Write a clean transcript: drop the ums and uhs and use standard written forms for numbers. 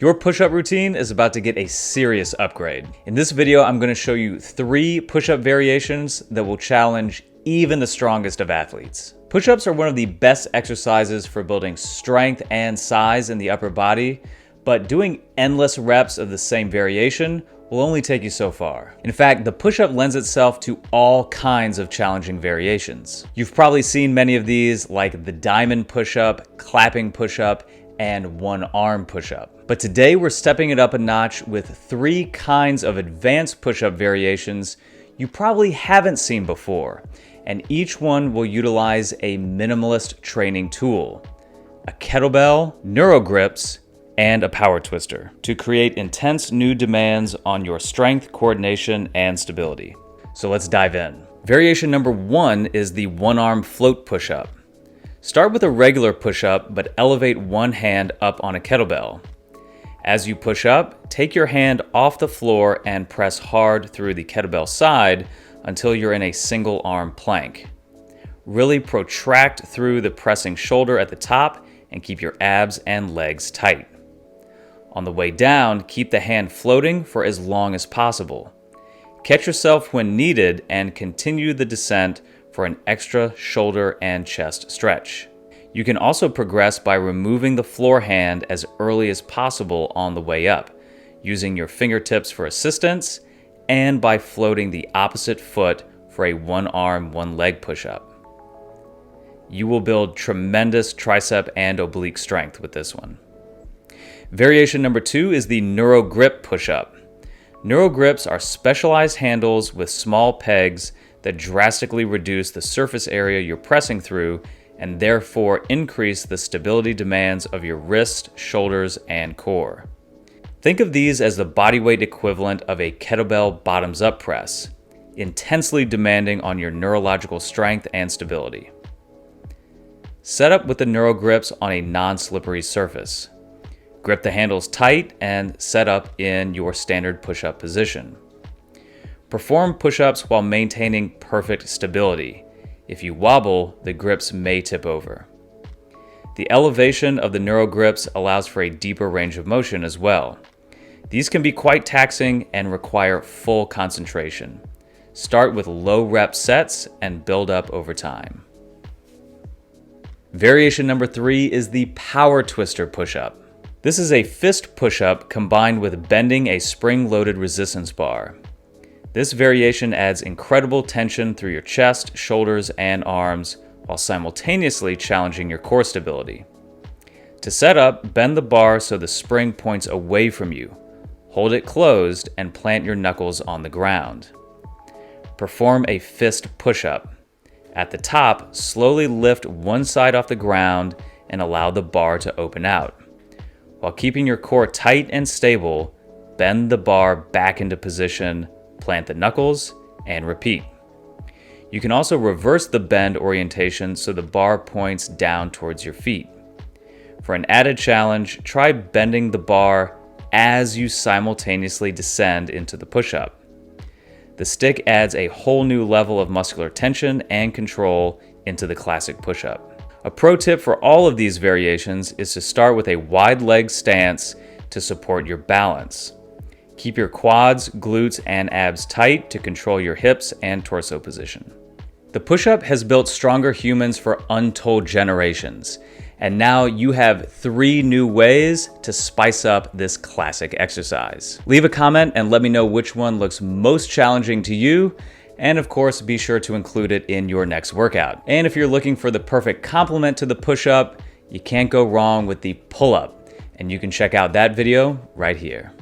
Your push-up routine is about to get a serious upgrade. In this video, I'm going to show you 3 push-up variations that will challenge even the strongest of athletes. Push-ups are one of the best exercises for building strength and size in the upper body, but doing endless reps of the same variation will only take you so far. In fact, the push-up lends itself to all kinds of challenging variations. You've probably seen many of these, like the diamond push-up, clapping push-up, and one arm push-up. But today we're stepping it up a notch with 3 kinds of advanced push-up variations you probably haven't seen before, and each one will utilize a minimalist training tool, a kettlebell, neuro-grips, and a power twister to create intense new demands on your strength, coordination, and stability. So let's dive in. Variation number 1 is the one-arm float push-up. Start with a regular push-up, but elevate one hand up on a kettlebell. As you push up, take your hand off the floor and press hard through the kettlebell side until you're in a single arm plank. Really protract through the pressing shoulder at the top and keep your abs and legs tight. On the way down, keep the hand floating for as long as possible. Catch yourself when needed and continue the descent for an extra shoulder and chest stretch. You can also progress by removing the floor hand as early as possible on the way up, using your fingertips for assistance, and by floating the opposite foot for a one arm, one leg push-up. You will build tremendous tricep and oblique strength with this one. Variation number 2 is the Neuro-Grip Push-Up. Neuro-Grips are specialized handles with small pegs that drastically reduce the surface area you're pressing through and therefore increase the stability demands of your wrists, shoulders, and core. Think of these as the bodyweight equivalent of a kettlebell bottoms-up press, intensely demanding on your neurological strength and stability. Set up with the Neuro-Grips on a non-slippery surface. Grip the handles tight and set up in your standard push-up position. Perform push-ups while maintaining perfect stability. If you wobble, the grips may tip over. The elevation of the Neuro-Grips allows for a deeper range of motion as well. These can be quite taxing and require full concentration. Start with low rep sets and build up over time. Variation number 3 is the power twister push-up. This is a fist push-up combined with bending a spring-loaded resistance bar. This variation adds incredible tension through your chest, shoulders, and arms while simultaneously challenging your core stability. To set up, bend the bar so the spring points away from you. Hold it closed and plant your knuckles on the ground. Perform a fist push-up. At the top, slowly lift one side off the ground and allow the bar to open out. While keeping your core tight and stable, bend the bar back into position, plant the knuckles, and repeat. You can also reverse the bend orientation so the bar points down towards your feet. For an added challenge, try bending the bar as you simultaneously descend into the push-up. The stick adds a whole new level of muscular tension and control into the classic push-up. A pro tip for all of these variations is to start with a wide leg stance to support your balance. Keep your quads, glutes, and abs tight to control your hips and torso position. The push-up has built stronger humans for untold generations, and now you have 3 new ways to spice up this classic exercise. Leave a comment and let me know which one looks most challenging to you, and of course, be sure to include it in your next workout. And if you're looking for the perfect complement to the push-up, you can't go wrong with the pull-up, and you can check out that video right here.